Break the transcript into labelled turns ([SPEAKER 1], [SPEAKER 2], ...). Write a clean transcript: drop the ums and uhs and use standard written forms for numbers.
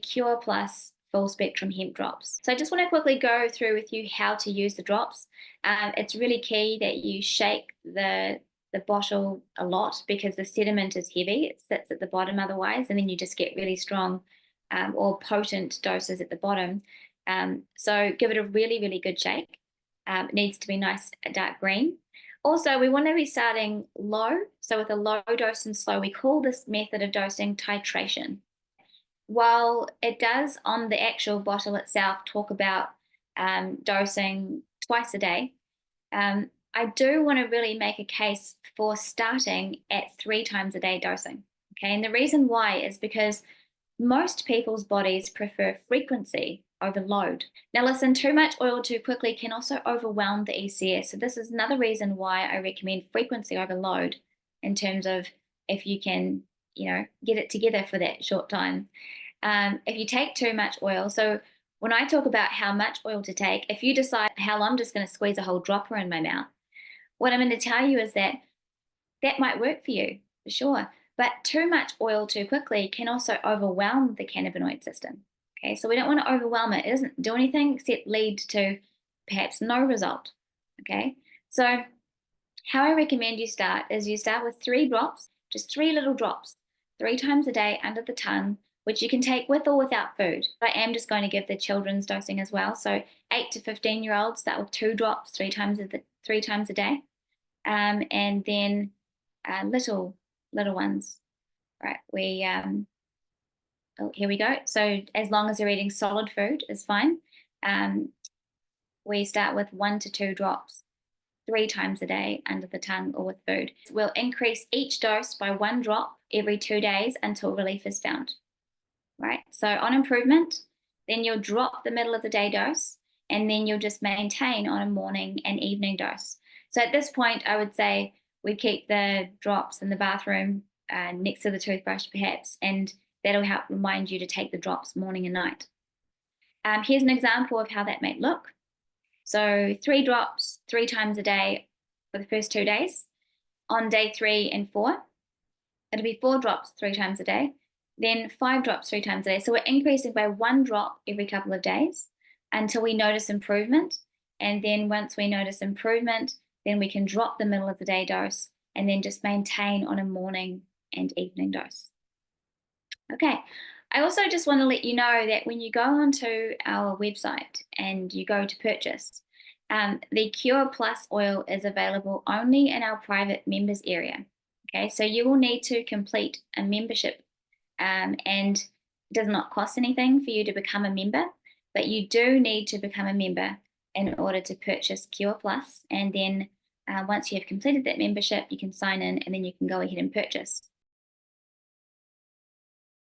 [SPEAKER 1] Kure Plus full spectrum hemp drops. So I just want to quickly go through with you how to use the drops. It's really key that you shake the bottle a lot because the sediment is heavy. It sits at the bottom otherwise, and then you just get really strong or potent doses at the bottom. So give it a really, really good shake. It needs to be nice dark green. Also, we want to be starting low. So with a low dose and slow, we call this method of dosing titration. While it does on the actual bottle itself talk about dosing twice a day, I do want to really make a case for starting at 3 times a day dosing. Okay, and the reason why is because most people's bodies prefer frequency over load. Now, listen, too much oil too quickly can also overwhelm the ECS. So, this is another reason why I recommend frequency over load in terms of if you can, get it together for that short time. If you take too much oil, so when I talk about how much oil to take, if you decide, hell, I'm just going to squeeze a whole dropper in my mouth, what I'm going to tell you is that that might work for you, for sure. But too much oil too quickly can also overwhelm the cannabinoid system. Okay, so we don't want to overwhelm it. It doesn't do anything except lead to perhaps no result. Okay, so how I recommend you start is you start with 3 drops, just 3 little drops, 3 times a day under the tongue, which you can take with or without food. I am just going to give the children's dosing as well. So 8 to 15-year-olds start with 2 drops 3 times a day, and then little ones. Right, here we go. So as long as they're eating solid food is fine. We start with 1 to 2 drops 3 times a day under the tongue or with food. We'll increase each dose by 1 drop every 2 days until relief is found. Right, so on improvement, then you'll drop the middle of the day dose, and then you'll just maintain on a morning and evening dose. So at this point, I would say we keep the drops in the bathroom next to the toothbrush perhaps, and that'll help remind you to take the drops morning and night. Here's an example of how that might look. So 3 drops 3 times a day for the first 2 days. On day 3 and 4, it'll be 4 drops 3 times a day, then 5 drops 3 times a day. So we're increasing by 1 drop every couple of days until we notice improvement. And then once we notice improvement, then we can drop the middle of the day dose and then just maintain on a morning and evening dose. Okay, I also just want to let you know that when you go onto our website and you go to purchase, the Kure Plus oil is available only in our private members area. Okay, so you will need to complete a membership, and it does not cost anything for you to become a member, but you do need to become a member in order to purchase Kure Plus. And then once you have completed that membership, you can sign in and then you can go ahead and purchase.